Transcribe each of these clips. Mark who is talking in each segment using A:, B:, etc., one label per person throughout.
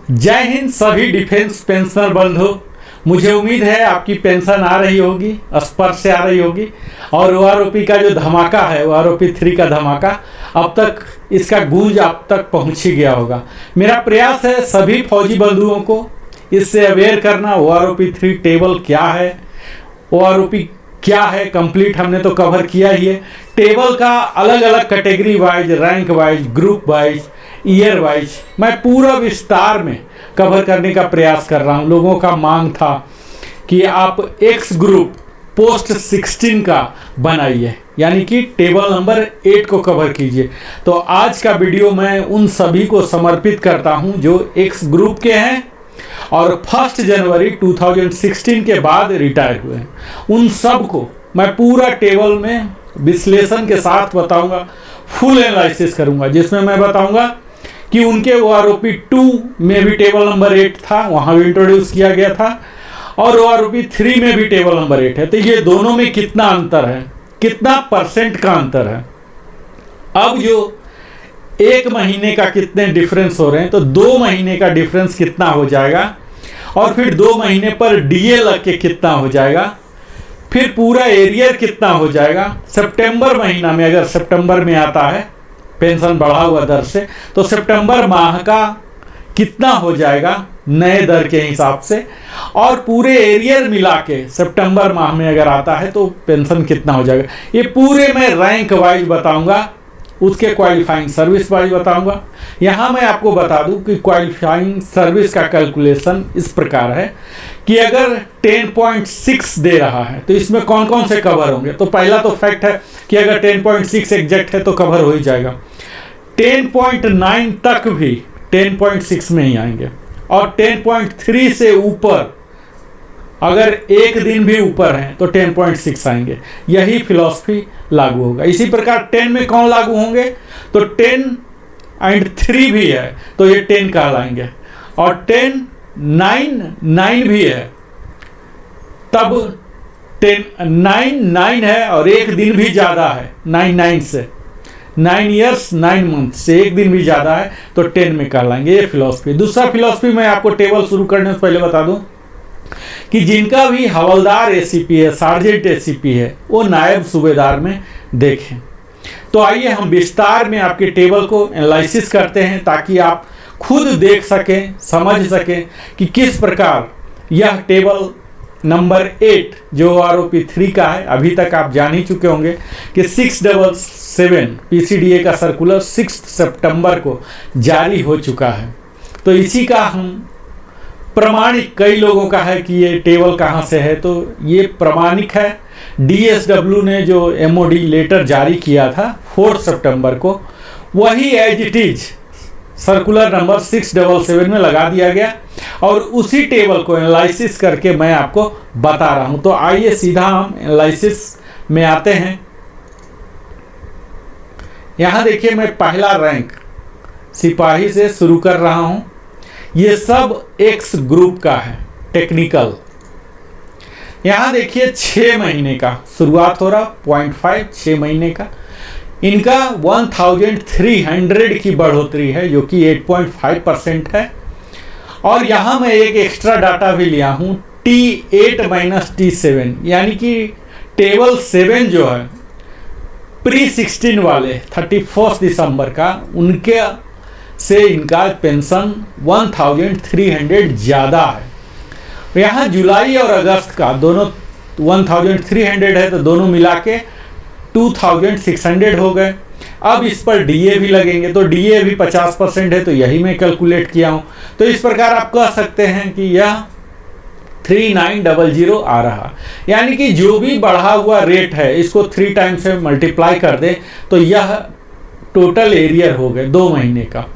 A: जय हिंद सभी defence pensioner बंधु। मुझे उम्मीद है आपकी पेंशन आ रही होगी, स्पर्श से आ रही होगी। और ओआरओपी का जो धमाका है, ओआरओपी 3 का धमाका, अब तक इसका गूंज आप तक पहुंच ही गया होगा। मेरा प्रयास है सभी फौजी बंधुओं को इससे अवेयर करना। ओआरओपी 3 टेबल क्या है, ओआरओपी क्या है, कंप्लीट हमने तो कवर किया ही है। टेबल का अलग अलग category wise, rank wise, group wise, year wise मैं पूरा विस्तार में कवर करने का प्रयास कर रहा हूं। लोगों का मांग था कि आप एक्स ग्रुप पोस्ट 16 का बनाइए, यानी कि टेबल नंबर 8 को कवर कीजिए। तो आज का वीडियो मैं उन सभी को समर्पित करता हूं जो एक्स ग्रुप के हैं और 1 जनवरी 2016 के बाद रिटायर हुए हैं। उन सब को मैं पूरा टेबल में विश्लेषण के साथ बताऊंगा, फुल एनालिसिस करूंगा, जिसमें मैं बताऊंगा कि उनके ओआरओपी 2 में भी टेबल नंबर 8 था, वहां भी इंट्रोड्यूस किया गया था, और ओआरओपी 3 में भी टेबल नंबर 8 है। तो ये दोनों में कितना अंतर है, कितना परसेंट का अंतर है। अब जो 1 महीने का कितने डिफरेंस हो रहे हैं, तो 2 महीने का डिफरेंस कितना हो जाएगा, और फिर 2 महीने पर डीए लग के कितना हो जाएगा, फिर पूरा एरियर कितना हो जाएगा। सितंबर महीना में, अगर सितंबर में आता है पेंशन बढ़ा हुआ दर से, तो सितंबर माह का कितना हो जाएगा नए दर के हिसाब से, और पूरे एरियर मिला के सितंबर माह में अगर आता है तो पेंशन कितना हो जाएगा। ये पूरे मैं रैंक वाइज बताऊंगा, उसके क्वालिफाइंग सर्विस वाइज बताऊंगा। यहाँ मैं आपको बता दूं कि क्वालिफाइंग सर्विस का कैलकुलेशन इस प्रकार है कि अगर 10.6 दे रहा है तो इसमें कौन कौन से कवर होंगे। तो पहला तो फैक्ट है कि अगर 10.6 एग्जैक्ट है तो कवर हो ही जाएगा। 10.9 तक भी 10.6 में ही आएंगे, और 10.3 से ऊपर अगर एक दिन भी ऊपर है तो 10.6 आएंगे। यही फिलॉसफी लागू होगा। इसी प्रकार 10 में कौन लागू होंगे, तो 10 और 3 भी है तो ये 10 कहलाएंगे, और 10, 9 भी है तब 10, 9 है, और एक दिन भी ज़्यादा है 9 से, 9 ईयर्स 9 मंथ से एक दिन भी ज़्यादा है तो 10 में कहलाएंगे। ये फिलॉसफी। दूसरा फिलॉसफी मैं आपको टेबल शुरू करने से पहले बता दूं कि जिनका भी हवलदार एसीपी है, सार्जेंट एसीपी है, वो नायब सूबेदार में देखें। तो आइए हम विस्तार में आपके टेबल को एनालिसिस करते हैं, ताकि आप खुद देख सकें, समझ सकें कि किस प्रकार यह टेबल नंबर 8 जो ओआरओपी 3 का है, अभी तक आप जान ही चुके होंगे कि 677 पीसीडीए का सर्कुलर 6 सितंबर को जारी हो चुका है। तो इसी का हम प्रमाणिक, कई लोगों का है कि ये टेबल कहाँ से है, तो ये प्रमाणिक है। डीएसडब्ल्यू ने जो एमओडी लेटर जारी किया था 4 सितंबर को, वही as it is circular number 677 में लगा दिया गया, और उसी टेबल को एनालिसिस करके मैं आपको बता रहा हूं। तो आइए सीधा हम एनालिसिस में आते हैं। यहां देखिए, मैं पहला रैंक सिपाही से शुरू कर रहा हूं। ये सब एक्स ग्रुप का है, टेक्निकल। यहां देखिए 6 महीने का शुरुआत हो रहा, 0.5 6 महीने का। इनका 1300 की बढ़ोतरी है, जो कि 8.5% है। और यहां मैं एक एक्स्ट्रा डाटा भी लिया हूं, T8 माइनस T7, यानी कि टेबल 7 जो है प्री 16 वाले 31 दिसंबर का, उनके से इनका पेंशन 1300 ज़्यादा है। यहाँ जुलाई और अगस्त का दोनों 1300 है, तो दोनों मिला के 2600 हो गए। अब इस पर डीए भी लगेंगे, तो डीए भी 50% है, तो यही मैं कैलकुलेट किया हूँ। तो इस प्रकार आप कह सकते हैं कि यह 3900 आ रहा, यानी कि जो भी बढ़ा हुआ रेट है इसको 3 टाइम से मल्टीप्लाई कर दे तो यह टोटल एरियर हो गए 2 महीने का।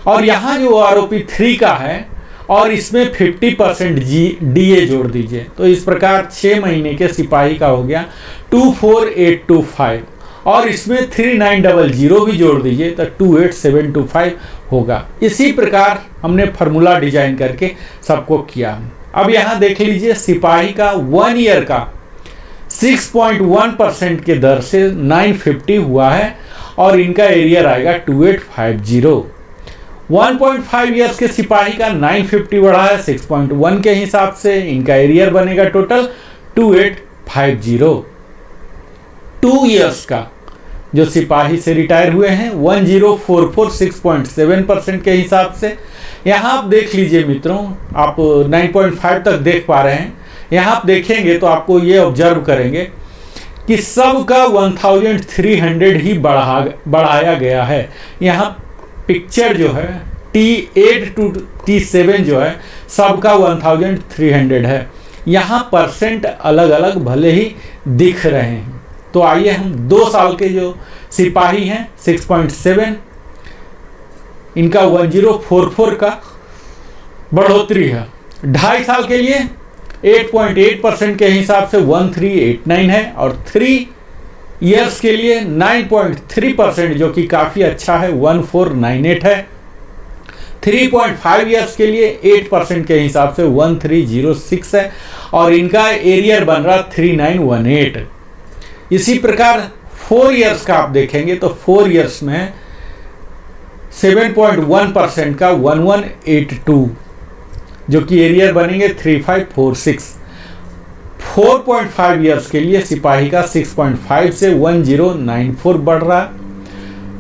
A: और यहाँ जो ओआरओपी 3 का है, और इसमें 50% डीए जोड़ दीजिए, तो इस प्रकार 6 महीने के सिपाही का हो गया 24825, और इसमें 3900 भी जोड़ दीजिए तो 28725 होगा। इसी प्रकार हमने फार्मूला डिजाइन करके सबको किया। अब यहाँ देख लीजिए, सिपाही का 1 ईयर का 6.1% के दर से 950 हुआ है, और इनका एरियर आएगा 2850। 1.5 ईयर्स के सिपाही का 950 बढ़ा है 6.1 के हिसाब से। इनका एरियर बनेगा टोटल 2850। 2 ईयर्स का जो सिपाही से रिटायर हुए हैं 1044 6.7% के हिसाब से। यहाँ आप देख लीजिए मित्रों, आप 9.5 तक देख पा रहे हैं। यहाँ आप देखेंगे तो आपको ये ऑब्जर्व करेंगे कि सबका 1300 ही बढ़ाया गया है। यहाँ पिक्चर जो है T8 to T7 जो है सबका 1300 है। यहाँ परसेंट अलग अलग भले ही दिख रहे हैं। तो आइए हम 2 साल के जो सिपाही हैं 6.7, इनका 1044 का बढ़ोतरी है। 2.5 साल के लिए 8.8% के हिसाब से 1389 है, और 3 ईयर्स के लिए 9.3% जो कि काफ़ी अच्छा है 1498 है। 3.5 ईयर्स के लिए 8% के हिसाब से 1306 है, और इनका एरियर बन रहा 3918। इसी प्रकार 4 ईयर्स का आप देखेंगे तो 4 ईयर्स में 7.1% का 1182 जो कि एरियर बनेंगे 3546। 4.5 ईयर्स के लिए सिपाही का 6.5 से 1094 बढ़ रहा।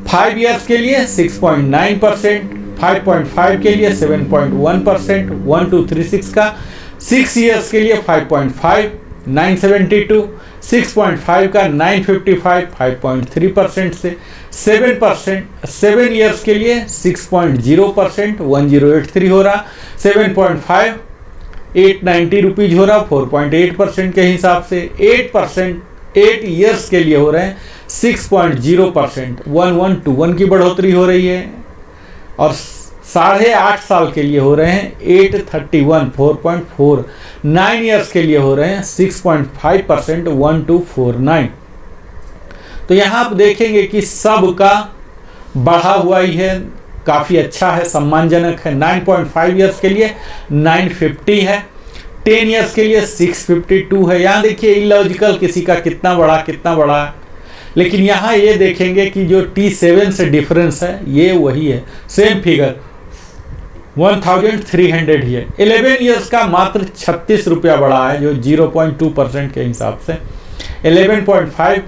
A: 5 ईयर्स के लिए 6.9%, 5.5 के लिए 7.1%, 1236 का। 6 ईयर्स के लिए 5.5 972, 6.5 का 955 5.3% से। 7 ईयर्स के लिए 6.0% 1083 हो रहा। 7.5 890 रुपीज हो रहा 4.8% के हिसाब से। 8 ईयर्स के लिए हो रहे हैं 6.0% 1121 की बढ़ोतरी हो रही है, और 8.5 साल के लिए हो रहे हैं 831 4.4। 9 ईयर्स के लिए हो रहे हैं 6.5% 1249। तो यहाँ आप देखेंगे कि सबका बढ़ा हुआ ही है, काफ़ी अच्छा है, सम्मानजनक है। 9.5 ईयर्स के लिए 950 है, 10 ईयर्स के लिए 652 है। यहाँ देखिए इलॉजिकल किसी का कितना बढ़ा है, लेकिन यहाँ ये देखेंगे कि जो T7 से डिफरेंस है ये वही है, सेम फिगर 1300 ही है। 11 ईयर्स का मात्र 36 रुपया बढ़ा है, जो 0.2% के हिसाब से। 11.5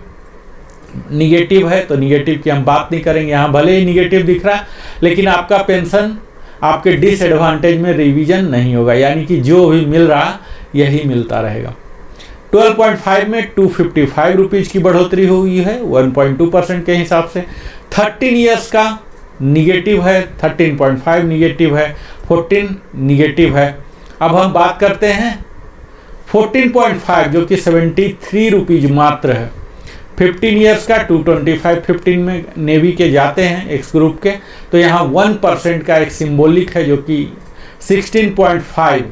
A: निगेटिव है, तो निगेटिव की हम बात नहीं करेंगे। यहाँ भले ही निगेटिव दिख रहा है, लेकिन आपका पेंशन आपके डिसएडवांटेज में रिवीजन नहीं होगा, यानी कि जो भी मिल रहा यही मिलता रहेगा। 12.5 में 255 रुपीज की बढ़ोतरी हुई है 1.2% के हिसाब से। 13 ईयर्स का निगेटिव है, 13.5 निगेटिव है, 14 निगेटिव है। अब हम बात करते हैं 14.5 जो कि 73 रुपीज मात्र है। 15 ईयर्स का 225 15 में नेवी के जाते हैं एक्स ग्रुप के, तो यहाँ 1% का एक सिंबॉलिक है जो कि 16.5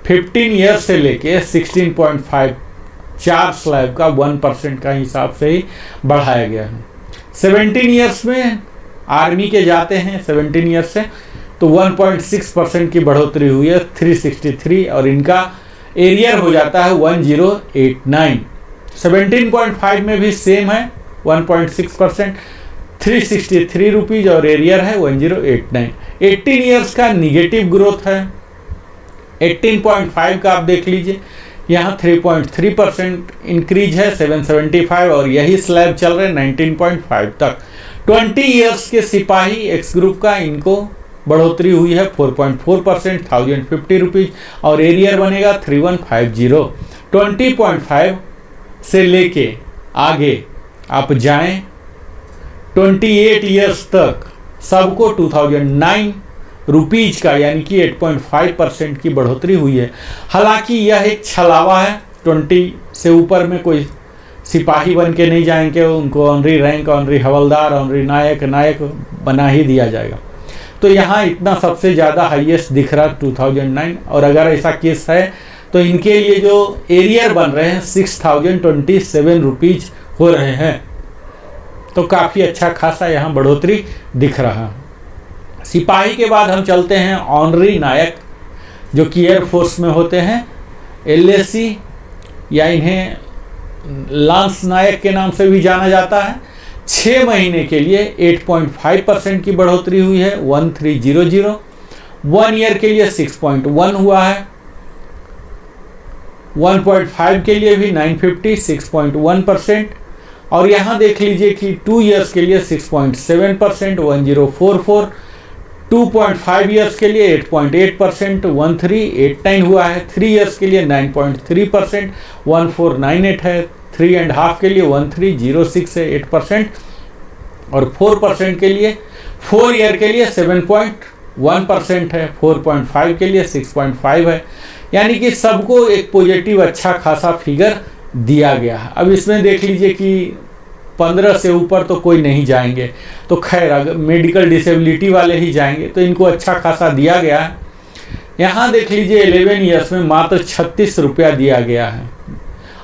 A: 15 ईयर्स से लेके 16.5 4 स्लैब का 1% का हिसाब से ही बढ़ाया गया है। 17 ईयर्स में आर्मी के जाते हैं 17 ईयर्स से, तो 1.6% की बढ़ोतरी हुई है 363, और इनका एरियर हो जाता है 1089। 17.5 में भी सेम है 1.6% 363 रुपीज, और एरियर है 1089। 18 ईयर्स का निगेटिव ग्रोथ है। 18.5 का आप देख लीजिए, यहाँ 3.3% इंक्रीज है 775, और यही स्लैब चल रहे 19.5 तक। 20 ईयर्स के सिपाही एक्स ग्रुप का, इनको बढ़ोतरी हुई है 4.4% 1050 रुपीज, और एरियर बनेगा 3150। 20.5 से लेके आगे आप जाएं 28 ईयर्स तक सबको 2009 रुपीज का, यानी कि 8.5% की बढ़ोतरी हुई है। हालांकि यह एक छलावा है, 20 से ऊपर में कोई सिपाही बन के नहीं जाएंगे, उनको ऑनरी रैंक, ऑनरी हवलदार, ऑनरी नायक बना ही दिया जाएगा। तो यहाँ इतना सबसे ज़्यादा हाईएस्ट दिख रहा 2009, और अगर ऐसा केस है तो इनके लिए जो एरियर बन रहे हैं 6027 रुपीज हो रहे हैं, तो काफ़ी अच्छा खासा यहाँ बढ़ोतरी दिख रहा है। सिपाही के बाद हम चलते हैं ऑनरी नायक, जो कि एयरफोर्स में होते हैं, LAC या इन्हें लांस नायक के नाम से भी जाना जाता है। 6 महीने के लिए 8.5% की बढ़ोतरी हुई है 1300। 1 ईयर के लिए 6.1 हुआ है। 1.5 के लिए भी 950 6.1%। और यहाँ देख लीजिए कि 2 ईयर्स के लिए 6.7% 1044। 2.5 ईयर्स के लिए 8.8% 1389 हुआ है। 3 ईयर्स के लिए 9.3% 1498 है। 3.5 के लिए 1306 है 8%। और 4% के लिए 4 ईयर के लिए 7.1% है। 4.5 के लिए 6.5 है। यानी कि सबको एक पॉजिटिव अच्छा खासा फिगर दिया गया है। अब इसमें देख लीजिए कि 15 से ऊपर तो कोई नहीं जाएंगे, तो खैर अगर मेडिकल डिसेबिलिटी वाले ही जाएंगे, तो इनको अच्छा खासा दिया गया है। यहाँ देख लीजिए 11 ईयर्स में मात्र 36 रुपया दिया गया है।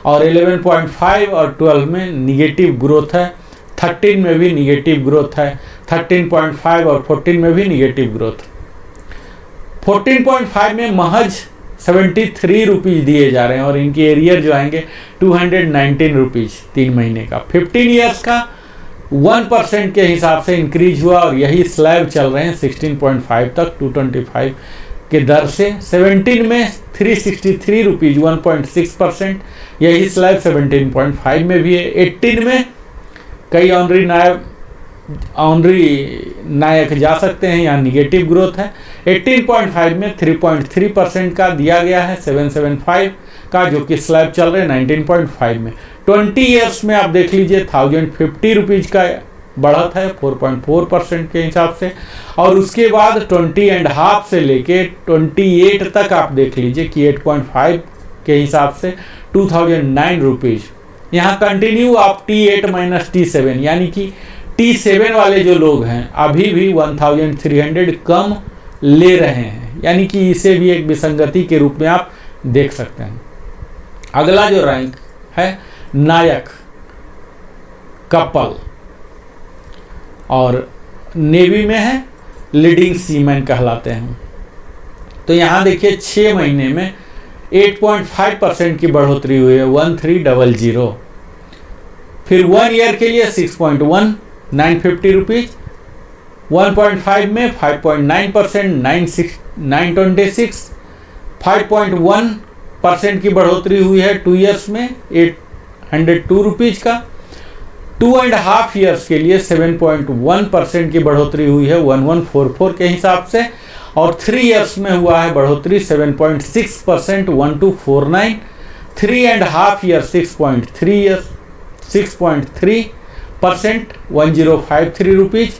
A: और 11.5 और 12 में निगेटिव ग्रोथ है। 13 में भी निगेटिव ग्रोथ है। 13.5 और 14 में भी निगेटिव ग्रोथ। 14.5 में महज 73 रुपीज़ दिए जा रहे हैं और इनकी एरियर जो आएंगे 219 रुपीज़ 3 महीने का। 15 ईयर्स का 1% के हिसाब से इंक्रीज हुआ और यही स्लैब चल रहे हैं 16.5 तक 225 के दर से। 17 में 363 रुपीज़ 1.6%, यही स्लैब 17.5 में भी है। 18 में कई ऑनरी नायक जा सकते हैं, यहाँ निगेटिव ग्रोथ है। 18.5 में 3.3% का दिया गया है 775 का, जो कि स्लैब चल रहे हैं 19.5 में। 20 ईयर्स में आप देख लीजिए 1050 रुपीज़ का बढ़त है 4.4% के हिसाब से। और उसके बाद 20.5 से लेके 28 तक आप देख लीजिए कि 8.5 के हिसाब से 2009 रुपीज़। यहाँ कंटिन्यू आप T8 माइनस T7 यानी कि T7 वाले जो लोग हैं अभी भी 1300 कम ले रहे हैं, यानी कि इसे भी एक विसंगति के रूप में आप देख सकते हैं। अगला जो रैंक है नायक कपल और नेवी में है लीडिंग सीमैन कहलाते हैं। तो यहाँ देखिए 6 महीने में 8.5% की बढ़ोतरी हुई है 1300। फिर 1 ईयर के लिए 6.1 950 रुपीज़। 1.5 में 5.9% 926। 5.1% की बढ़ोतरी हुई है 2 ईयर्स में 802 रुपीज़ का। 2.5 ईयर्स के लिए 7.1% की बढ़ोतरी हुई है 1144 के हिसाब से। और 3 ईयर्स में हुआ है बढ़ोतरी 7.6% 1249। 3.5 ईयर 6.3% 1053 रुपीज़।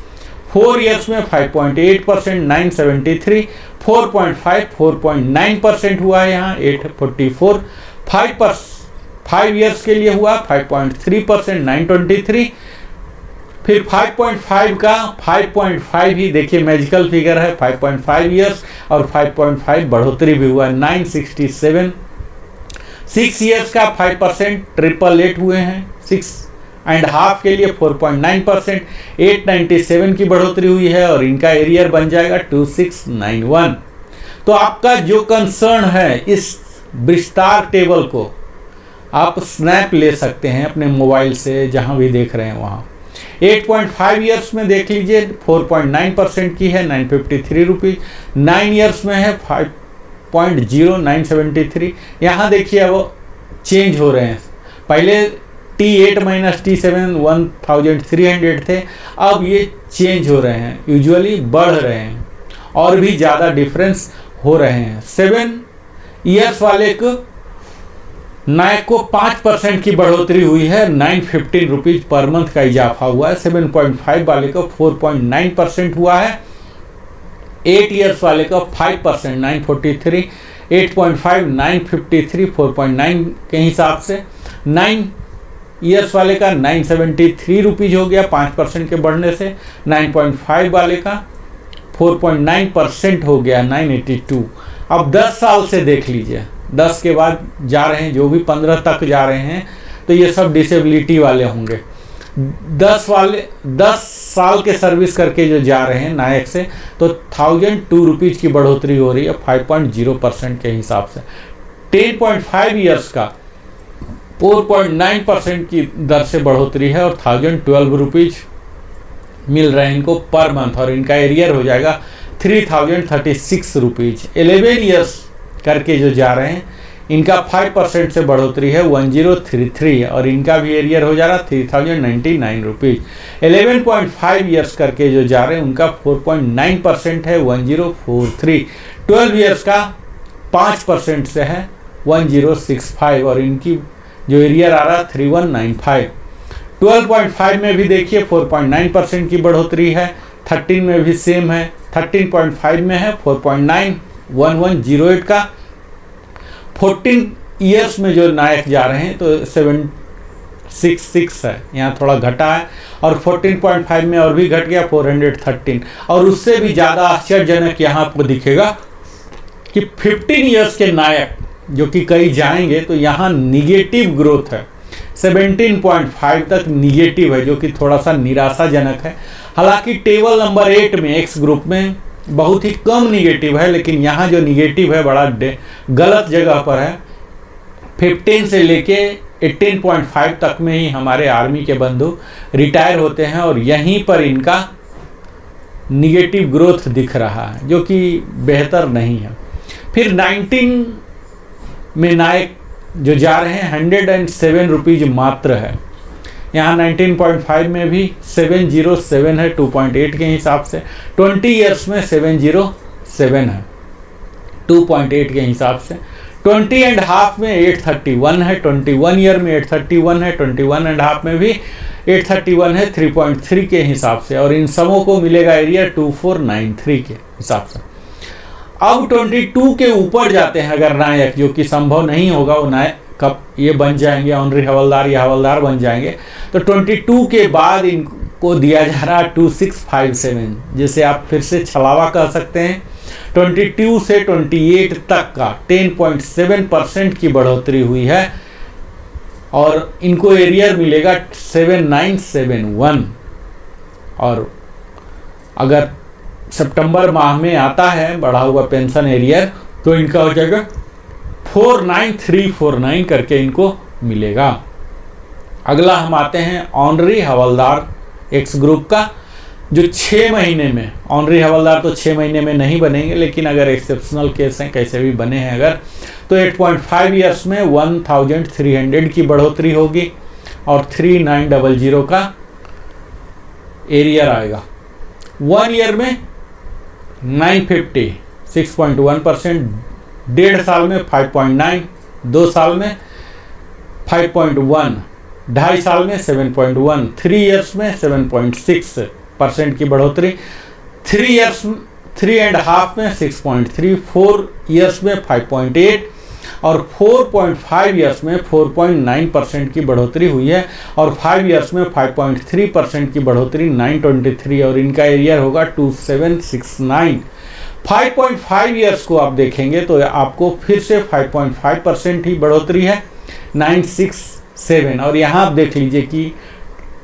A: 4 ईयर्स में 5.8% 973। 4.9% हुआ है यहाँ 844। 5 ईयर्स के लिए हुआ 5.3% 923। फिर 5.5 का 5.5 ही देखिए मैजिकल फिगर है। 5.5 ईयर्स और 5.5 बढ़ोतरी भी हुआ 967। 6 ईयर्स का 5% 888 हुए हैं। 6.5 के लिए 4.9% 897 की बढ़ोतरी हुई है और इनका एरियर बन जाएगा 2691। तो आपका जो कंसर्न है इस विस्तार टेबल को आप स्नैप ले सकते हैं अपने मोबाइल से, जहां भी देख रहे हैं वहां। 8.5 ईयर्स में देख लीजिए 4.9% की है 953 रुपीज़। 9 ईयर्स में है 5.0 973। यहाँ देखिए अब चेंज हो रहे हैं। पहले T8 माइनस T7 1300 थे, अब ये चेंज हो रहे हैं, यूजुअली बढ़ रहे हैं और भी ज़्यादा डिफरेंस हो रहे हैं। 7 ईयर्स वाले को नायक को 5% की बढ़ोतरी हुई है 915 रुपीज़ पर मंथ का इजाफा हुआ है। 7.5 वाले को 4.9% हुआ है। 8 ईयर्स वाले को 5% 943। 8.5 953 4.9 के हिसाब से। 9 ईयर्स वाले का 973 रुपीज़ हो गया 5% के बढ़ने से। 9.5 वाले का 4.9% हो गया 982। अब 10 साल से देख लीजिए, 10 के बाद जा रहे हैं, जो भी 15 तक जा रहे हैं तो ये सब डिसेबिलिटी वाले होंगे। 10 साल के सर्विस करके जो जा रहे हैं नायक से, तो 1002 रुपीज़ की बढ़ोतरी हो रही है 5.0% के हिसाब से। 10.5 ईयर्स का 4.9% की दर से बढ़ोतरी है और 1012 रुपीज मिल रहे हैं इनको पर मंथ, और इनका एरियर हो जाएगा 3036 रुपीज। 11 ईयर्स करके जो जा रहे हैं इनका 5% से बढ़ोतरी है 1033, और इनका भी एरियर हो जा रहा 3099 रुपीज। 11.5 ईयर्स करके जो जा रहे हैं उनका 4.9% है 1043। 12 ईयर्स का 5% से है 1065, और इनकी जो एरियर आ रहा 3195। 12.5 में भी देखिए 4.9% की बढ़ोतरी है, 13 में भी सेम है, 13.5 में है 4.91108 का। 14 ईयर्स में जो नायक जा रहे हैं तो 766 है, यहाँ थोड़ा घटा है, और 14.5 में और भी घट गया 413, और उससे भी ज़्यादा आश्चर्यजनक यहाँ आपको दिखेगा कि 15 ईयर्स के नायक जो कि कई जाएंगे तो यहाँ निगेटिव ग्रोथ है, 17.5 तक निगेटिव है, जो कि थोड़ा सा निराशाजनक है। हालांकि टेबल नंबर 8 में एक्स ग्रुप में बहुत ही कम निगेटिव है, लेकिन यहाँ जो निगेटिव है बड़ा गलत जगह पर है। 15 से लेके 18.5 तक में ही हमारे आर्मी के बंधु रिटायर होते हैं, और यहीं पर इनका निगेटिव ग्रोथ दिख रहा है, जो कि बेहतर नहीं है। फिर 19 में नायक जो जा रहे हैं 107 रुपीज मात्र है, यहाँ 19.5 में भी 707 है 2.8 के हिसाब से, 20 ईयर्स में 707 है 2.8 के हिसाब से, 20 एंड हाफ में 831 है, 21 ईयर में 831 है, 21 एंड हाफ में भी 831 है 3.3 के हिसाब से, और इन सबों को मिलेगा एरिया 2493 के हिसाब से। अब 22 के ऊपर जाते हैं अगर नायक, जो कि संभव नहीं होगा, वो नायक कब ये बन जाएंगे ऑनरी हवलदार या हवलदार बन जाएंगे, तो 22 के बाद इनको दिया जा रहा 2657, जिसे आप फिर से छलावा कह सकते हैं। 22 से 28 तक का 10.7% की बढ़ोतरी हुई है, और इनको एरियर मिलेगा 7971, और अगर सितंबर माह में आता है बढ़ा हुआ पेंशन एरियर तो इनका हो जाएगा 49349 करके इनको मिलेगा। अगला हम आते हैं ऑनरी हवलदार एक्स ग्रुप का, जो 6 महीने में, ऑनरी हवलदार तो 6 महीने में नहीं बनेंगे, लेकिन अगर एक्सेप्शनल केस हैं कैसे भी बने हैं अगर, तो 8.5 ईयर्स में 1300 की बढ़ोतरी होगी, और 3900 का एरियर आएगा। 1 ईयर में 950 6.1%, 1.5 साल में 5.9, 2 साल में 5.1, 2.5 साल में 7.1, 3 ईयर्स में 7.6% की बढ़ोतरी, 3 एंड हाफ में 6.3, 4 ईयर्स में 5.8, और 4.5 ईयर्स में 4.9% की बढ़ोतरी हुई है, और 5 ईयर्स में 5.3% की बढ़ोतरी 923, और इनका एरियर होगा 2769। 5.5 ईयर्स को आप देखेंगे तो आपको फिर से 5.5% ही बढ़ोतरी है 967, और यहाँ आप देख लीजिए कि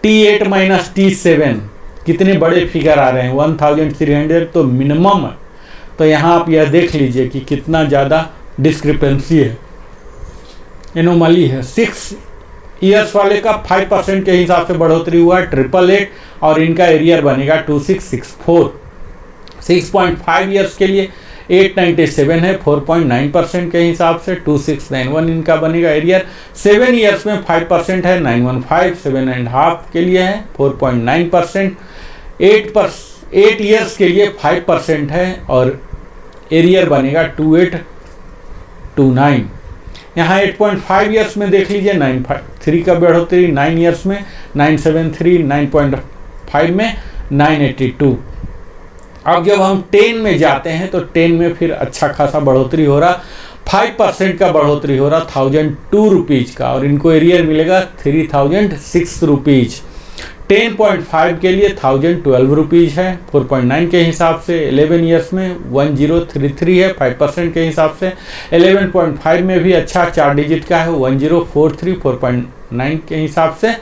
A: T8 माइनस T7 कितने बड़े फिगर आ रहे हैं, 1300 तो मिनिमम है। तो यहाँ आप यह देख लीजिए कि कितना ज़्यादा डिस्क्रिपेंसी है, एनोमली है। 6 ईयर्स वाले का 5% के हिसाब से बढ़ोतरी हुआ है 888, और इनका एरियर बनेगा 2664। 6.5 ईयर्स के लिए 897 है 4.9% के हिसाब से, 2691 इनका बनेगा एरियर। 7 ईयर्स में 5% है 915, 7 एंड हाफ के लिए है 4.9%, 8 ईयर्स के लिए 5% है, और एरियर बनेगा 2829। यहाँ 8.5 ईयर्स में देख लीजिए 953 का बढ़ोतरी, 9 ईयर्स में 973, 9.5 में 982। अब जब हम 10 में जाते हैं तो 10 में फिर अच्छा खासा बढ़ोतरी हो रहा, 5% का बढ़ोतरी हो रहा 1002 रुपीज़ का, और इनको एरियर मिलेगा 3006 रुपीज़। 10.5 के लिए 1012 रुपीज़ है 4.9 के हिसाब से। 11 ईयर्स में 1033 है 5% के हिसाब से। 11.5 में भी अच्छा 4 डिजिट का है 1043 4.9 के हिसाब से।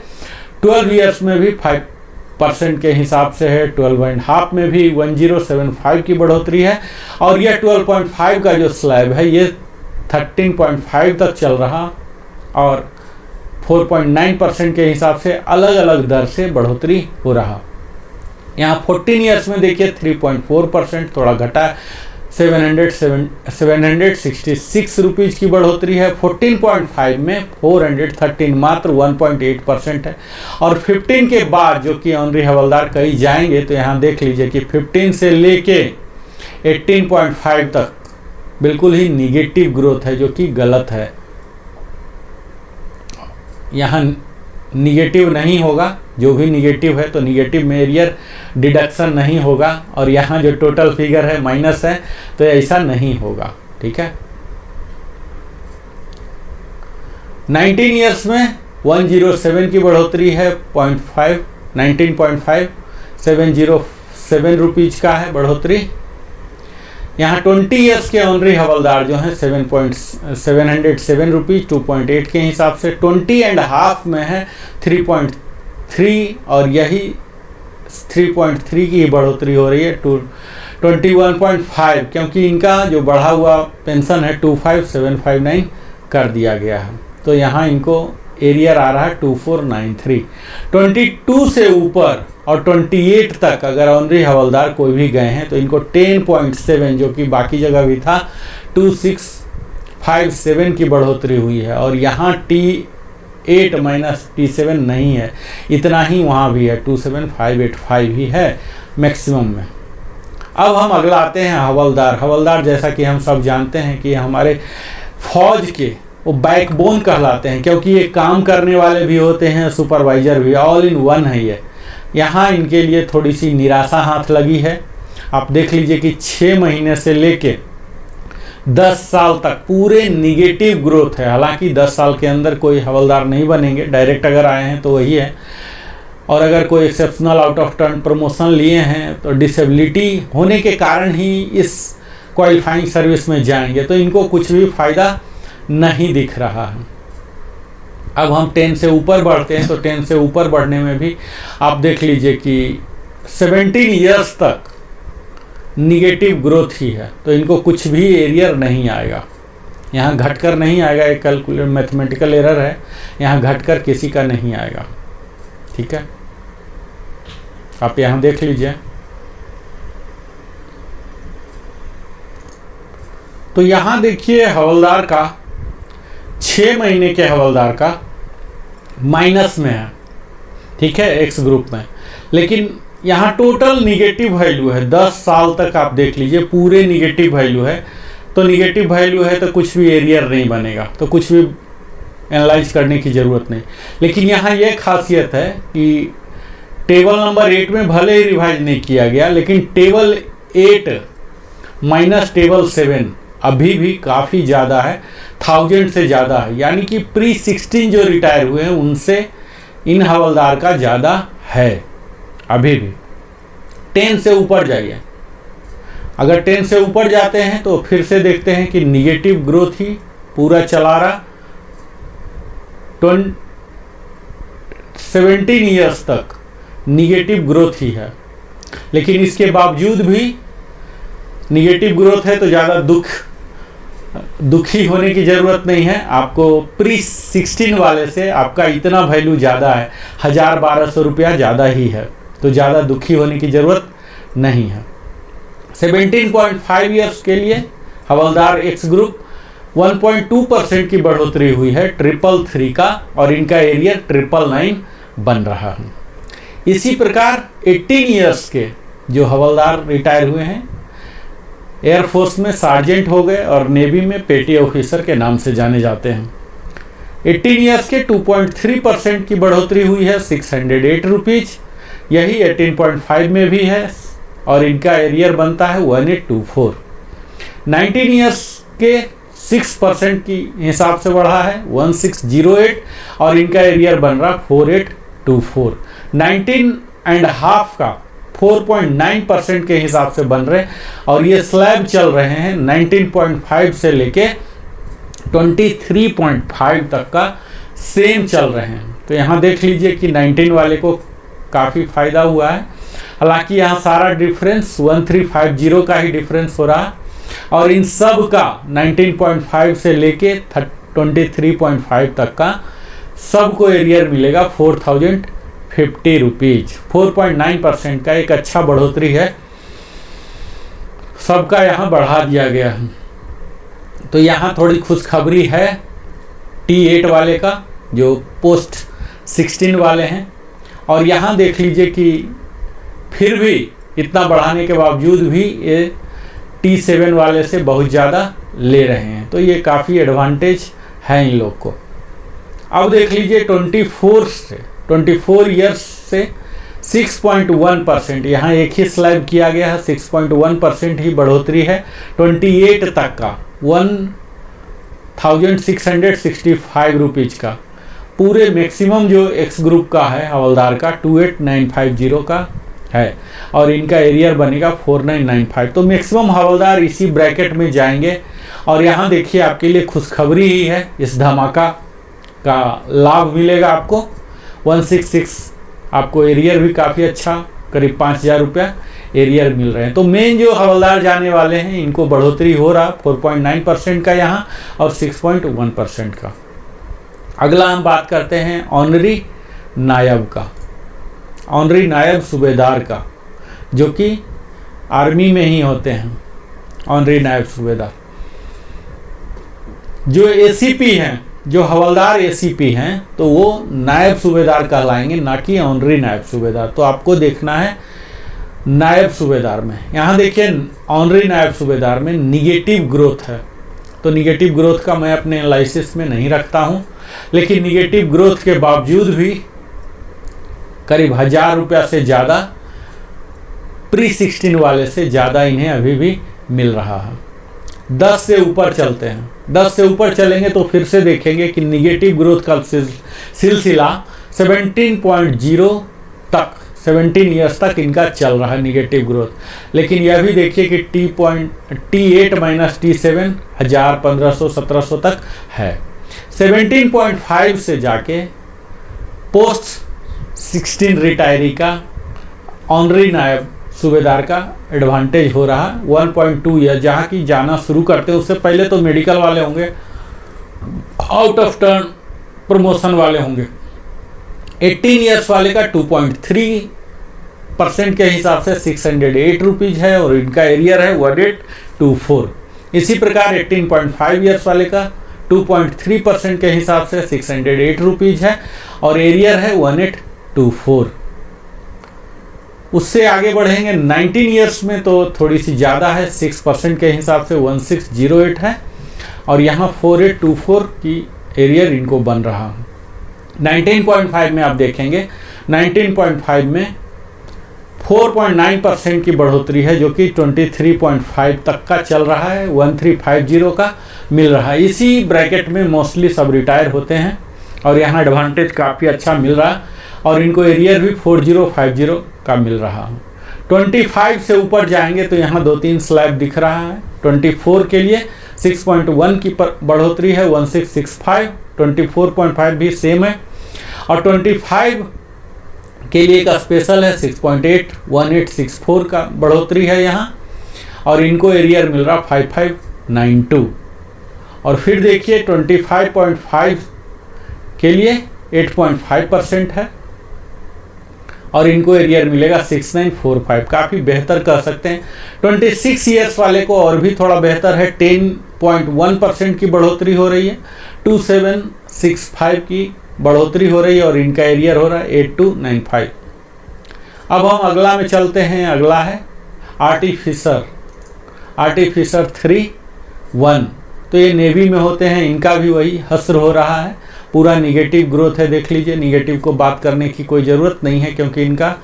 A: 12 ईयर्स में भी 5% के हिसाब से है। 12 एंड हाफ में भी 1075 की बढ़ोतरी है, और यह 12.5 का जो स्लैब है ये 13.5 तक चल रहा, और 4.9% के हिसाब से अलग अलग दर से बढ़ोतरी हो रहा। यहाँ 14 ईयर्स में देखिए 3.4% थोड़ा घटा है, 766 रुपीज़ की बढ़ोतरी है। 14.5 में 413 मात्र 1.8% है। और 15 के बाद जो कि ऑनरी हवलदार कहीं जाएंगे तो यहाँ देख लीजिए कि 15 से लेके 18.5 तक बिल्कुल ही निगेटिव ग्रोथ है, जो कि गलत है। यहाँ निगेटिव नहीं होगा, जो भी निगेटिव है तो निगेटिव में एरियर डिडक्शन नहीं होगा, और यहाँ जो टोटल फिगर है माइनस है तो ऐसा नहीं होगा। ठीक है, 19 ईयर्स में 107 की बढ़ोतरी है, 19.5 707 रुपीज़ का है बढ़ोतरी। यहाँ 20 ईयर्स के ऑनरी हवलदार जो हैं 707 रुपीज़ 2.8 के हिसाब से। 20.5 में है 3.3, और यही 3.3 की बढ़ोतरी हो रही है 21.5, क्योंकि इनका जो बढ़ा हुआ पेंशन है 25759 कर दिया गया है। तो यहाँ इनको एरियर आ रहा है 2493। 22 से ऊपर और 28 तक अगर ऑनरी हवलदार कोई भी गए हैं तो इनको 10.7, जो कि बाकी जगह भी था, 2657 की बढ़ोतरी हुई है। और यहाँ T8 माइनस T7 नहीं है, इतना ही वहाँ भी है, 27585 ही है मैक्सिमम में। अब हम अगला आते हैं हवलदार। हवलदार जैसा कि हम सब जानते हैं कि हमारे फौज के वो बैकबोन कहलाते हैं, क्योंकि ये काम करने वाले भी होते हैं, सुपरवाइजर भी, ऑल इन वन है ये। यहाँ इनके लिए थोड़ी सी निराशा हाथ लगी है। आप देख लीजिए कि 6 महीने से लेके 10 साल तक पूरे निगेटिव ग्रोथ है। हालांकि 10 साल के अंदर कोई हवलदार नहीं बनेंगे, डायरेक्ट अगर आए हैं तो वही है, और अगर कोई exceptional out of turn promotion लिए हैं तो डिसेबिलिटी होने के कारण ही इस क्वालिफाइंग सर्विस में जाएंगे, तो इनको कुछ भी फ़ायदा नहीं दिख रहा है। अब हम 10 से ऊपर बढ़ते हैं तो 10 से ऊपर बढ़ने में भी आप देख लीजिए कि 17 ईयर्स तक निगेटिव ग्रोथ ही है, तो इनको कुछ भी एरियर नहीं आएगा। यहाँ घटकर नहीं आएगा, एक कैलकुलेट मैथमेटिकल एरर है, यहाँ घटकर किसी का नहीं आएगा। ठीक है, आप यहाँ देख लीजिए। तो यहाँ देखिए हवलदार का 6 महीने के हवलदार का माइनस में है, ठीक है, एक्स ग्रुप में, लेकिन यहाँ टोटल निगेटिव वैल्यू है। 10 साल तक आप देख लीजिए पूरे निगेटिव वैल्यू है। तो निगेटिव वैल्यू है तो कुछ भी एरियर नहीं बनेगा, तो कुछ भी एनालाइज करने की ज़रूरत नहीं। लेकिन यहाँ यह खासियत है कि टेबल नंबर 8 में भले ही रिवाइज नहीं किया गया, लेकिन टेबल 8 माइनस टेबल 7 अभी भी काफ़ी ज़्यादा है, 1000 से ज़्यादा है। यानी कि प्री-16 जो रिटायर हुए हैं उनसे इन हवलदार का ज़्यादा है अभी भी। 10 से ऊपर जाइए, अगर 10 से ऊपर जाते हैं तो फिर से देखते हैं कि निगेटिव ग्रोथ ही पूरा चला रहा। 17 ईयर्स तक निगेटिव ग्रोथ ही है, लेकिन इसके बावजूद भी निगेटिव ग्रोथ है तो ज़्यादा दुखी होने की ज़रूरत नहीं है। आपको प्री-16 वाले से आपका इतना वैल्यू ज़्यादा है, 1000-1200 रुपया ज़्यादा ही है, तो ज़्यादा दुखी होने की ज़रूरत नहीं है। 17.5 ईयर्स के लिए हवलदार एक्स ग्रुप 1.2% की बढ़ोतरी हुई है 333 का, और इनका एरियर 999 बन रहा है। इसी प्रकार 18 ईयर्स के जो हवलदार रिटायर हुए हैं, एयरफोर्स में सार्जेंट हो गए और नेवी में पेटी ऑफिसर के नाम से जाने जाते हैं। 18 ईयर्स के 2.3% की बढ़ोतरी हुई है 608 रुपीज़, यही 18.5 में भी है, और इनका एरियर बनता है 1824। 19 ईयर्स के 6% की हिसाब से बढ़ा है 1608, और इनका एरियर बन रहा 4824। 19.5 का 4.9% के हिसाब से बन रहे, और ये स्लैब चल रहे हैं 19.5 से लेके 23.5 तक का सेम चल रहे हैं। तो यहाँ देख लीजिए कि 19 वाले को काफ़ी फ़ायदा हुआ है। हालांकि यहाँ सारा डिफरेंस 1350 का ही डिफरेंस हो रहा है, और इन सब का 19.5 से लेके 23.5 तक का सबको एरियर मिलेगा 4050 रुपीज। 4.9% का एक अच्छा बढ़ोतरी है, सबका यहाँ बढ़ा दिया गया है। तो यहाँ थोड़ी खुशखबरी है T8 वाले का, जो पोस्ट 16 वाले हैं। और यहाँ देख लीजिए कि फिर भी इतना बढ़ाने के बावजूद भी ये T7 वाले से बहुत ज़्यादा ले रहे हैं, तो ये काफ़ी एडवांटेज है इन लोग को। अब देख लीजिए 24 ईयर्स से 6.1%, यहाँ एक ही स्लैब किया गया है, 6.1% ही बढ़ोतरी है। 28 तक का 1665 रुपीज़ का, पूरे मैक्सिमम जो एक्स ग्रुप का है हवलदार का 28950 का है, और इनका एरियर बनेगा 4995। तो मैक्सिमम हवलदार इसी ब्रैकेट में जाएंगे। और यहाँ देखिए आपके लिए खुशखबरी ही है, इस धमाका का लाभ मिलेगा आपको। 166 आपको एरियर भी काफ़ी अच्छा, करीब 5000 रुपया एरियर मिल रहे हैं। तो मेन जो हवलदार जाने वाले हैं इनको बढ़ोतरी हो रहा 4.9% का यहाँ और 6.1% का। अगला हम बात करते हैं ऑनरी नायब का, ऑनरी नायब सूबेदार का, जो कि आर्मी में ही होते हैं। ऑनरी नायब सूबेदार जो एसीपी हैं, जो हवलदार एसीपी हैं, तो वो नायब सूबेदार कहलाएंगे, ना कि ऑनरी नायब सूबेदार। तो आपको देखना है नायब सूबेदार में। यहाँ देखिए ऑनरी नायब सूबेदार में निगेटिव ग्रोथ है, तो निगेटिव ग्रोथ का मैं अपने एनालिसिस में नहीं रखता हूँ, लेकिन निगेटिव ग्रोथ के बावजूद भी करीब 1000 रुपया से ज़्यादा प्री 16 वाले से ज़्यादा इन्हें अभी भी मिल रहा है। 10 से ऊपर चलते हैं, 10 से ऊपर चलेंगे तो फिर से देखेंगे कि निगेटिव ग्रोथ का सिलसिला 17.0 तक, 17 ईयर्स तक इनका चल रहा है निगेटिव ग्रोथ। लेकिन यह भी देखिए कि T8 माइनस T7 1000, 1500, 1700 तक है। 17.5 से जाके पोस्ट 16 रिटायरी का ऑनरी नायब सूबेदार का एडवांटेज हो रहा 1.2 ईयर, जहाँ की जाना शुरू करते हैं उससे पहले तो मेडिकल वाले होंगे, आउट ऑफ टर्न प्रमोशन वाले होंगे। 18 ईयर्स वाले का 2.3% के हिसाब से 608 रुपीज़ है और इनका एरियर है 1824। इसी प्रकार 18.5 ईयर्स वाले का 2.3% के हिसाब से 608 रुपीज़ है और एरियर है 1824। उससे आगे बढ़ेंगे 19 ईयर्स में तो थोड़ी सी ज़्यादा है, 6% के हिसाब से 1608 है और यहाँ 4824 की एरियर इनको बन रहा है। 19.5 में आप देखेंगे, 19.5 में 4.9% की बढ़ोतरी है, जो कि 23.5 तक का चल रहा है, 1350 का मिल रहा है। इसी ब्रैकेट में मोस्टली सब रिटायर होते हैं और यहाँ एडवांटेज काफ़ी अच्छा मिल रहा है और इनको एरियर भी 4050 का मिल रहा है। 25 से ऊपर जाएंगे तो यहाँ 2-3 स्लैब दिख रहा है। 24 के लिए 6.1 की बढ़ोतरी है, 1665। 24.5 भी सेम है और 25 के लिए एक स्पेशल है 6.8, 1864 का बढ़ोतरी है यहाँ और इनको एरियर मिल रहा 5592। और फिर देखिए 25.5 के लिए 8.5% है और इनको एरियर मिलेगा 6945, काफ़ी बेहतर कह सकते हैं। 26 ईयर्स वाले को और भी थोड़ा बेहतर है, 10.1% की बढ़ोतरी हो रही है, 2765 की बढ़ोतरी हो रही है और इनका एरियर हो रहा है 8295। अब हम अगला में चलते हैं। अगला है आर्टिफिसर 3-1, तो ये नेवी में होते हैं, इनका भी वही हस्र हो रहा है, पूरा निगेटिव ग्रोथ है। देख लीजिए, निगेटिव को बात करने की कोई ज़रूरत नहीं है क्योंकि इनका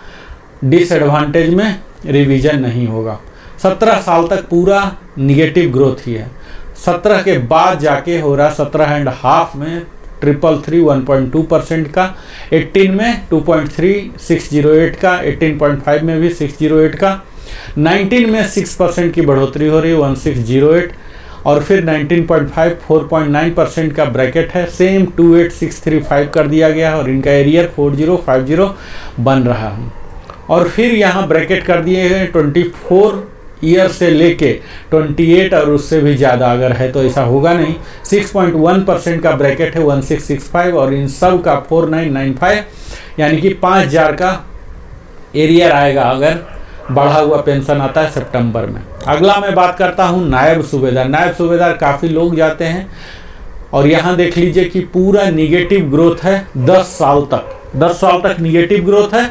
A: डिसएडवांटेज में रिवीजन नहीं होगा। 17 साल तक पूरा निगेटिव ग्रोथ ही है, 17 के बाद जाके हो रहा 17.5 में 333 1.2% का, 18 में 2.3 608 का, 18.5 में भी 608 का, 19 में 6% की बढ़ोतरी हो रही है 1608 और फिर 19.5 4.9% का ब्रैकेट है, सेम 28635 कर दिया गया है और इनका एरियर 4050 बन रहा है। और फिर यहाँ ब्रैकेट कर दिए गए 24 ईयर से लेके 28 और उससे भी ज़्यादा अगर है तो ऐसा होगा नहीं। 6.1% का ब्रैकेट है 1665 और इन सब का 4995 यानी कि 5000 का एरियर आएगा अगर बढ़ा हुआ पेंशन आता है सितंबर में। अगला मैं बात करता हूँ नायब सूबेदार। नायब सूबेदार काफ़ी लोग जाते हैं और यहाँ देख लीजिए कि पूरा निगेटिव ग्रोथ है 10 साल तक निगेटिव ग्रोथ है।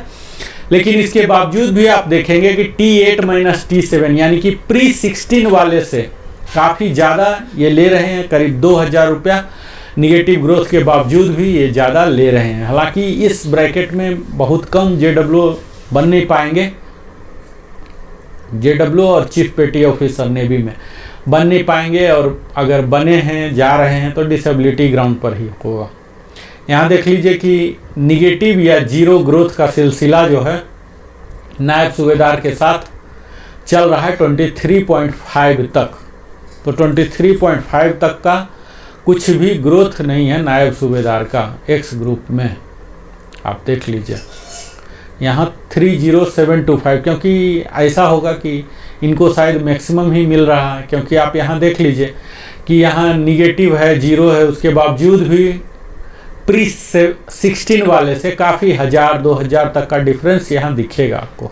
A: लेकिन इसके बावजूद भी आप देखेंगे कि T8 - T7 यानी कि प्री-16 वाले से काफ़ी ज़्यादा ये ले रहे हैं, करीब 2000 रुपया निगेटिव ग्रोथ के बावजूद भी ये ज़्यादा ले रहे हैं। हालांकि इस ब्रैकेट में बहुत कम JW बन नहीं पाएंगे, JW और चीफ पेटी ऑफिसर नेवी में बन नहीं पाएंगे, और अगर बने हैं जा रहे हैं तो डिसेबिलिटी ग्राउंड पर ही होगा। यहाँ देख लीजिए कि निगेटिव या जीरो ग्रोथ का सिलसिला जो है नायब सूबेदार के साथ चल रहा है 23.5 तक। तो 23.5 तक का कुछ भी ग्रोथ नहीं है नायब सूबेदार का एक्स ग्रुप में। आप देख लीजिए यहाँ 30725, क्योंकि ऐसा होगा कि इनको शायद मैक्सिमम ही मिल रहा है, क्योंकि आप यहाँ देख लीजिए कि यहाँ निगेटिव है, जीरो है, उसके बावजूद भी प्री-16 वाले से काफ़ी 1000-2000 तक का डिफरेंस यहाँ दिखेगा आपको।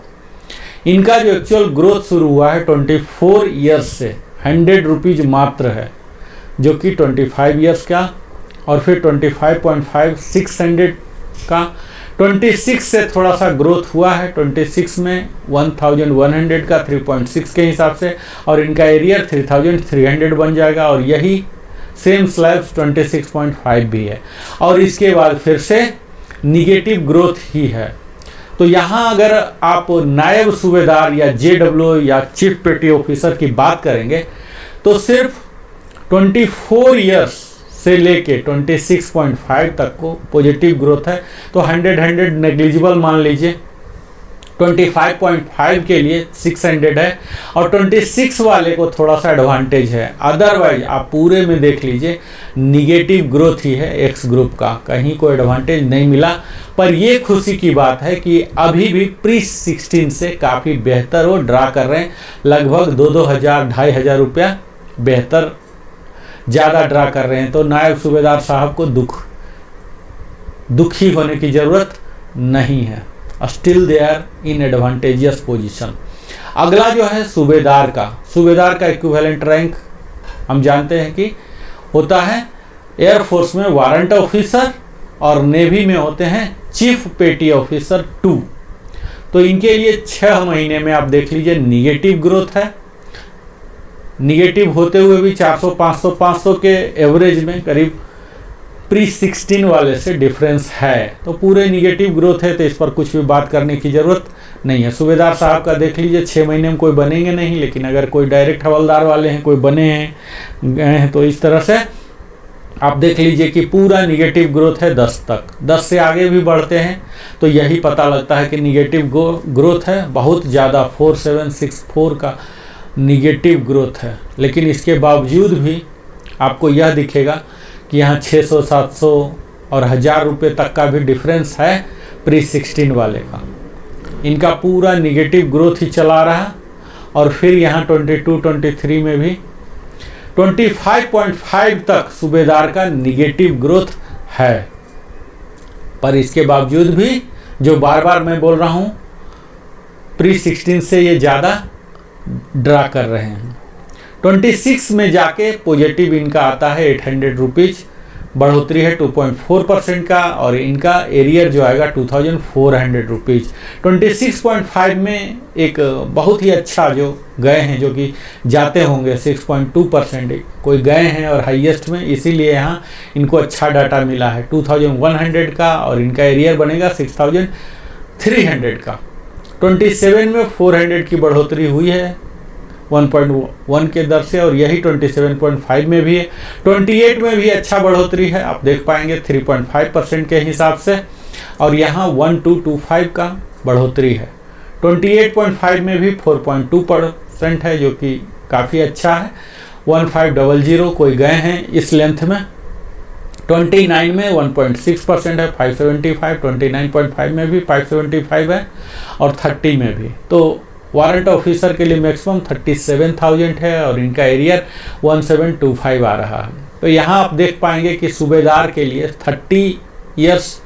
A: इनका जो एक्चुअल ग्रोथ शुरू हुआ है 24 ईयर्स से 100 रुपीज़ मात्र है, जो कि 25 ईयर्स का, और फिर 25.5 600 का। 26 से थोड़ा सा ग्रोथ हुआ है, 26 में 1100 का 3.6 के हिसाब से, और इनका एरियर 3300 बन जाएगा, और यही सेम स्लैब्स 26.5 भी है, और इसके बाद फिर से निगेटिव ग्रोथ ही है। तो यहाँ अगर आप नायब सूबेदार या JW या चीफ पेटी ऑफिसर की बात करेंगे तो सिर्फ 24 ईयर्स से लेके 26.5 तक को पॉजिटिव ग्रोथ है। तो 100 नेग्लिजिबल मान लीजिए, 25.5 के लिए 600 है, और 26 वाले को थोड़ा सा एडवांटेज है। अदरवाइज आप पूरे में देख लीजिए निगेटिव ग्रोथ ही है एक्स ग्रुप का, कहीं कोई एडवांटेज नहीं मिला। पर ये खुशी की बात है कि अभी भी प्री-16 से काफ़ी बेहतर वो ड्रा कर रहे हैं, लगभग 2-2000 2,500 रुपया बेहतर ज़्यादा ड्रा कर रहे हैं। तो नायब सूबेदार साहब को दुखी होने की ज़रूरत नहीं है, still they are in advantageous position. अगला जो है सूबेदार का इक्विवेलेंट रैंक हम जानते हैं कि होता है एयरफोर्स में वारंट ऑफिसर, और नेवी में होते हैं चीफ पेटी ऑफिसर 2। तो इनके लिए 6 महीने में आप देख लीजिए निगेटिव ग्रोथ है, निगेटिव होते हुए भी 400-500 के एवरेज में करीब प्री-16 वाले से डिफरेंस है। तो पूरे निगेटिव ग्रोथ है, तो इस पर कुछ भी बात करने की ज़रूरत नहीं है। सूबेदार साहब का देख लीजिए 6 महीने में कोई बनेंगे नहीं, लेकिन अगर कोई डायरेक्ट हवलदार वाले हैं, कोई बने हैं गए हैं, तो इस तरह से आप देख लीजिए कि पूरा निगेटिव ग्रोथ है 10 तक। 10 से आगे भी बढ़ते हैं तो यही पता लगता है कि निगेटिव ग्रोथ है बहुत ज़्यादा, 4764 का निगेटिव ग्रोथ है। लेकिन इसके बावजूद भी आपको यह दिखेगा कि यहाँ 600-700 और 1000 रुपये तक का भी डिफरेंस है प्री-16 वाले का। इनका पूरा निगेटिव ग्रोथ ही चला रहा, और फिर यहाँ 22-23 में भी 25.5 तक सूबेदार का निगेटिव ग्रोथ है। पर इसके बावजूद भी जो बार बार मैं बोल रहा हूँ प्री-16 से ये ज़्यादा ड्रा कर रहे हैं। 26 में जाके पॉजिटिव इनका आता है 800 रुपीज़, बढ़ोतरी है 2.4% का, और इनका एरियर जो आएगा 2400 रुपीज़। 26.5 में एक बहुत ही अच्छा जो गए हैं, जो कि जाते होंगे 6.2% कोई गए हैं, और हाईएस्ट में, इसीलिए यहाँ इनको अच्छा डाटा मिला है 2100 का, और इनका एरियर बनेगा 6300 का। 27 में 400 की बढ़ोतरी हुई है 1.1 के दर से, और यही 27.5 में भी है। 28 में भी अच्छा बढ़ोतरी है, आप देख पाएंगे 3.5% के हिसाब से, और यहाँ 1225 का बढ़ोतरी है। 28.5 में भी 4.2% है, जो कि काफ़ी अच्छा है। 1500 कोई गए हैं इस लेंथ में। 29 में 1.6% है 575, 29.5 में भी 575 है, और 30 में भी। तो वारंट ऑफिसर के लिए मैक्सिमम 37,000 है और इनका एरियर 1725 आ रहा है। तो यहाँ आप देख पाएंगे कि सूबेदार के लिए 30 इयर्स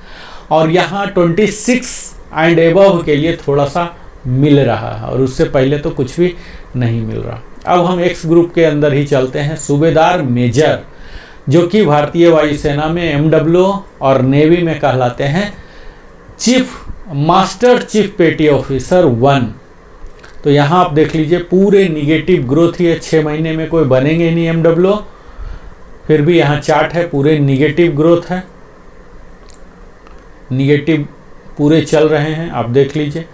A: और यहाँ 26 एंड एबव के लिए थोड़ा सा मिल रहा है और उससे पहले तो कुछ भी नहीं मिल रहा। अब हम एक्स ग्रुप के अंदर ही चलते हैं। सूबेदार मेजर जो कि भारतीय वायुसेना में एमडब्ल्यू और नेवी में कहलाते हैं चीफ मास्टर चीफ पेटी ऑफिसर 1। तो यहाँ आप देख लीजिए पूरे निगेटिव ग्रोथ ही है, 6 महीने में कोई बनेंगे नहीं एमडब्ल्यू, फिर भी यहाँ चार्ट है पूरे निगेटिव ग्रोथ है, निगेटिव पूरे चल रहे हैं। आप देख लीजिए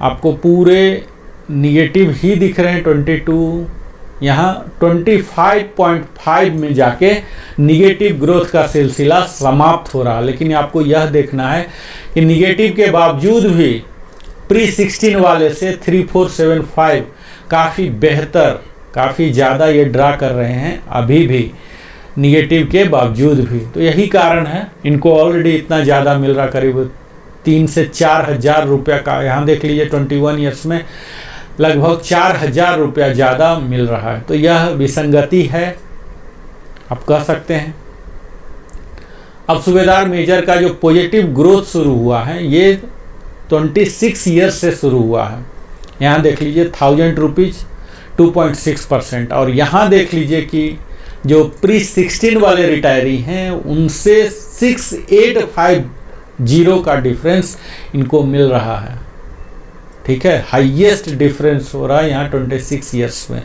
A: आपको पूरे निगेटिव ही दिख रहे हैं। 22 यहाँ 25.5 में जाके निगेटिव ग्रोथ का सिलसिला समाप्त हो रहा। लेकिन आपको यह देखना है कि निगेटिव के बावजूद भी प्री 16 वाले से 3475 काफ़ी बेहतर, काफ़ी ज़्यादा ये ड्रा कर रहे हैं अभी भी निगेटिव के बावजूद भी। तो यही कारण है इनको ऑलरेडी इतना ज़्यादा मिल रहा, करीब 3 से 4 हज़ार रुपया का। यहाँ देख लीजिए 21 ईयर्स में लगभग 4 हज़ार रुपया ज़्यादा मिल रहा है। तो यह विसंगति है आप कह सकते हैं। अब सूबेदार मेजर का जो पॉजिटिव ग्रोथ शुरू हुआ है ये 26 ईयर्स से शुरू हुआ है। यहाँ देख लीजिए 1000 रुपीज़ 2.6% और यहाँ देख लीजिए कि जो प्री 16 वाले रिटायरी हैं उनसे 6850 का डिफरेंस इनको मिल रहा है। ठीक है, हाईएस्ट डिफरेंस हो रहा है यहाँ 26 ईयर्स में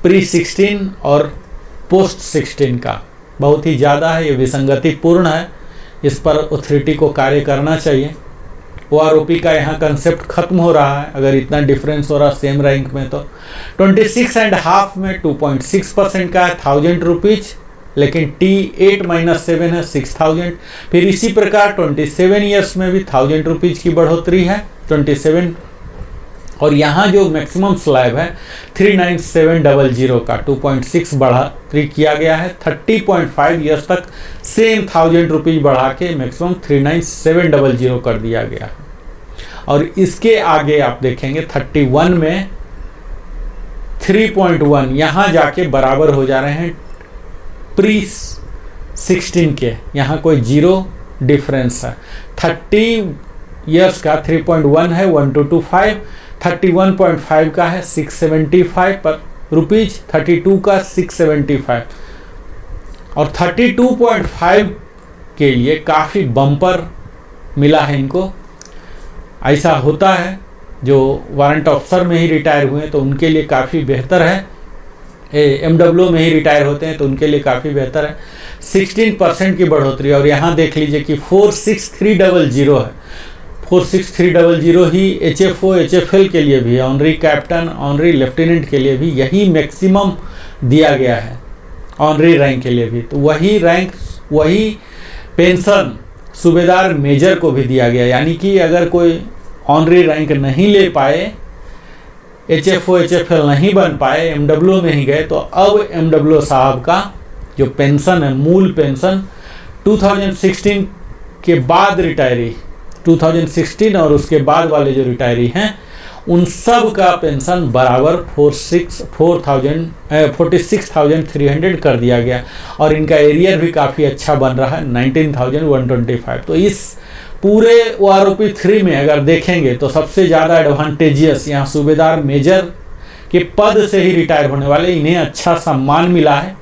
A: प्री 16 और पोस्ट 16 का, बहुत ही ज़्यादा है। ये विसंगतिपूर्ण है, इस पर अथॉरिटी को कार्य करना चाहिए। OROP का यहाँ कंसेप्ट खत्म हो रहा है अगर इतना डिफरेंस हो रहा सेम रैंक में। तो 26.5 में 2.6% का है 1000 रुपीज़, लेकिन T8-7 है 6000। फिर इसी प्रकार 27 ईयर्स में भी 1000 रुपीज़ की बढ़ोतरी है 27। और यहाँ जो मैक्सिमम स्लैब है 39700 का 2.6 बढ़ोतरी किया गया है। 30.5 ईयर्स तक सेम 1000 रुपीज़ बढ़ा के मैक्सिमम 39700 कर दिया गया है। और इसके आगे आप देखेंगे 31 में 3.1 यहाँ जाके बराबर हो जा रहे हैं प्री 16 के, यहाँ कोई जीरो डिफरेंस है। 30 ईयर्स का 3.1 है 1225, 31.5 का है 675 पर रुपीज़, 32 का 675 और 32.5 के लिए काफ़ी बम्पर मिला है इनको। ऐसा होता है जो वारंट ऑफिसर में ही रिटायर हुए हैं तो उनके लिए काफ़ी बेहतर है, एमडब्ल्यू में ही रिटायर होते हैं तो उनके लिए काफ़ी बेहतर है। 16% की बढ़ोतरी। और यहाँ देख लीजिए कि 46300 है, 46300 ही HFO HFL के लिए भी, ऑनरी कैप्टन ऑनरी लेफ्टिनेंट के लिए भी यही मैक्सिमम दिया गया है, ऑनरी रैंक के लिए भी। तो वही रैंक वही पेंशन सूबेदार मेजर को भी दिया गया। यानी कि अगर कोई ऑनरी रैंक नहीं ले पाए, HFO HFL नहीं बन पाए, एमडब्ल्यू में ही गए, तो अब एमडब्ल्यू साहब का जो पेंशन है, मूल पेंशन 2016 के बाद रिटायरी, 2016 और उसके बाद वाले जो रिटायरी हैं उन सब का पेंशन बराबर 46,300 कर दिया गया। और इनका एरियर भी काफ़ी अच्छा बन रहा है 19,125। तो इस पूरे OROP 3 में अगर देखेंगे तो सबसे ज़्यादा एडवांटेजियस यहाँ सूबेदार मेजर के पद से ही रिटायर होने वाले, इन्हें अच्छा सम्मान मिला है।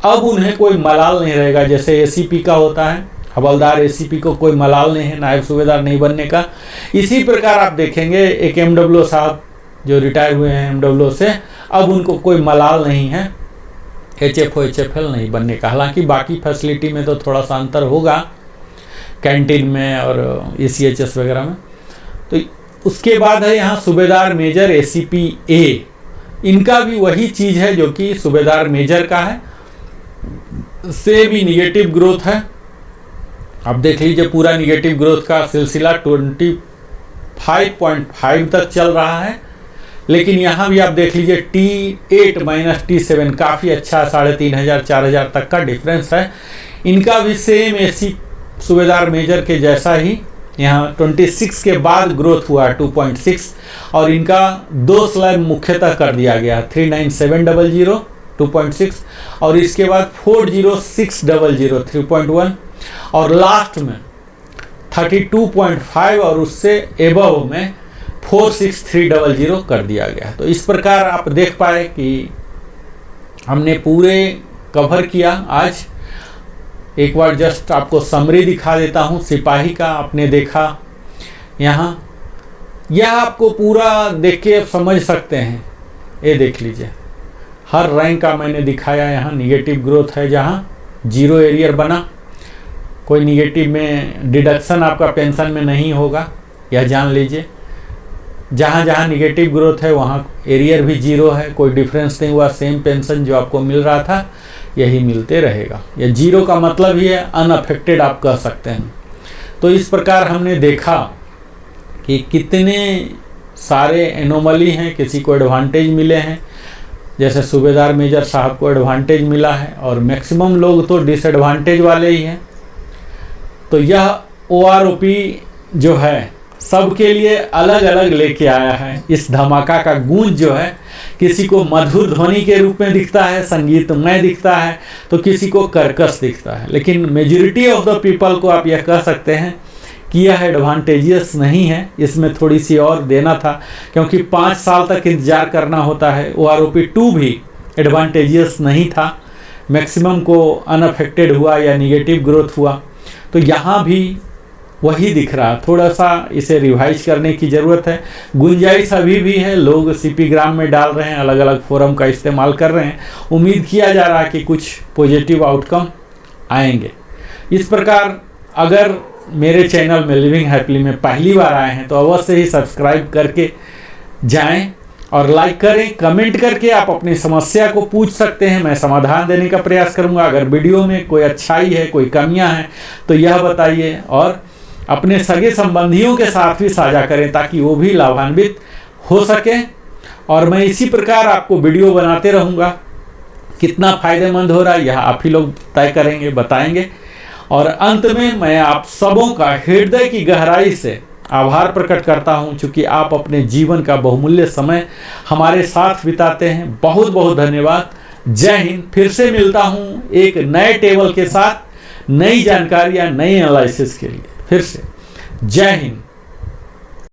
A: अब उन्हें कोई मलाल नहीं रहेगा जैसे ACP का होता है, हवलदार ACP को कोई मलाल नहीं है नायब सूबेदार नहीं बनने का। इसी प्रकार आप देखेंगे एक एमडब्ल्यू साहब जो रिटायर हुए हैं एमडब्ल्यू से, अब उनको कोई मलाल नहीं है HFO HFL नहीं बनने का। हालांकि बाकी फैसिलिटी में तो थोड़ा सा अंतर होगा, कैंटीन में और ECHS वगैरह में। तो उसके बाद है यहाँ सूबेदार मेजर ACP A, इनका भी वही चीज़ है जो कि सूबेदार मेजर का है, से भी निगेटिव ग्रोथ है। आप देख लीजिए पूरा निगेटिव ग्रोथ का सिलसिला 25.5 तक चल रहा है। लेकिन यहाँ भी आप देख लीजिए T8 - T7 काफ़ी अच्छा 3500 4000 तक का डिफरेंस है। इनका भी सेम AC सूबेदार मेजर के जैसा ही यहाँ 26 के बाद ग्रोथ हुआ 2.6 और इनका 2 स्लैब मुख्यतः कर दिया गया 39700 2.6 और इसके बाद 40600 3.1 और लास्ट में 32.5 और उससे एबव में 46300 कर दिया गया। तो इस प्रकार आप देख पाए कि हमने पूरे कवर किया। आज एक बार जस्ट आपको समरी दिखा देता हूँ। सिपाही का आपने देखा यहाँ, यह आपको पूरा देख के समझ सकते हैं। ये देख लीजिए, हर रैंक का मैंने दिखाया। यहाँ निगेटिव ग्रोथ है, जहाँ 0 एरियर बना, कोई निगेटिव में डिडक्शन आपका पेंशन में नहीं होगा, यह जान लीजिए। जहाँ जहाँ निगेटिव ग्रोथ है वहाँ एरियर भी 0 है, कोई डिफरेंस नहीं हुआ। सेम पेंशन जो आपको मिल रहा था यही मिलते रहेगा। यह 0 का मतलब ही है अनअफेक्टेड, आप कह सकते हैं। तो इस प्रकार हमने देखा कि कितने सारे एनोमली हैं। किसी को एडवांटेज मिले हैं, जैसे सूबेदार मेजर साहब को एडवांटेज मिला है और मैक्सिमम लोग तो डिसएडवांटेज वाले ही हैं। तो यह OROP जो है सबके लिए अलग अलग लेके आया है। इस धमाका का गूंज जो है किसी को मधुर ध्वनि के रूप में दिखता है, संगीतमय दिखता है, तो किसी को कर्कश दिखता है। लेकिन मेजॉरिटी ऑफ द पीपल को आप यह कह सकते हैं कि यह एडवांटेजियस नहीं है। इसमें थोड़ी सी और देना था, क्योंकि 5 साल तक इंतजार करना होता है। OROP 2 भी एडवांटेजियस नहीं था, मैक्सिमम को अनअफेक्टेड हुआ या निगेटिव ग्रोथ हुआ। तो यहाँ भी वही दिख रहा, थोड़ा सा इसे रिवाइज करने की ज़रूरत है। गुंजाइश अभी भी है, लोग CP ग्राम में डाल रहे हैं, अलग अलग फोरम का इस्तेमाल कर रहे हैं। उम्मीद किया जा रहा है कि कुछ पॉजिटिव आउटकम आएंगे। इस प्रकार अगर मेरे चैनल में लिविंग हैप्पीली में पहली बार आए हैं तो अवश्य ही सब्सक्राइब करके जाएं और लाइक करें। कमेंट करके आप अपनी समस्या को पूछ सकते हैं, मैं समाधान देने का प्रयास करूंगा। अगर वीडियो में कोई अच्छाई है, कोई कमियां हैं तो यह बताइए और अपने सगे संबंधियों के साथ भी साझा करें ताकि वो भी लाभान्वित हो सके। और मैं इसी प्रकार आपको वीडियो बनाते रहूँगा। कितना फ़ायदेमंद हो रहा है यह आप ही लोग तय करेंगे, बताएंगे। और अंत में मैं आप सबों का हृदय की गहराई से आभार प्रकट करता हूं, चूँकि आप अपने जीवन का बहुमूल्य समय हमारे साथ बिताते हैं। बहुत बहुत धन्यवाद। जय हिंद। फिर से मिलता हूं एक नए टेबल के साथ, नई जानकारी या नई एनालिसिस के लिए। फिर से जय हिंद।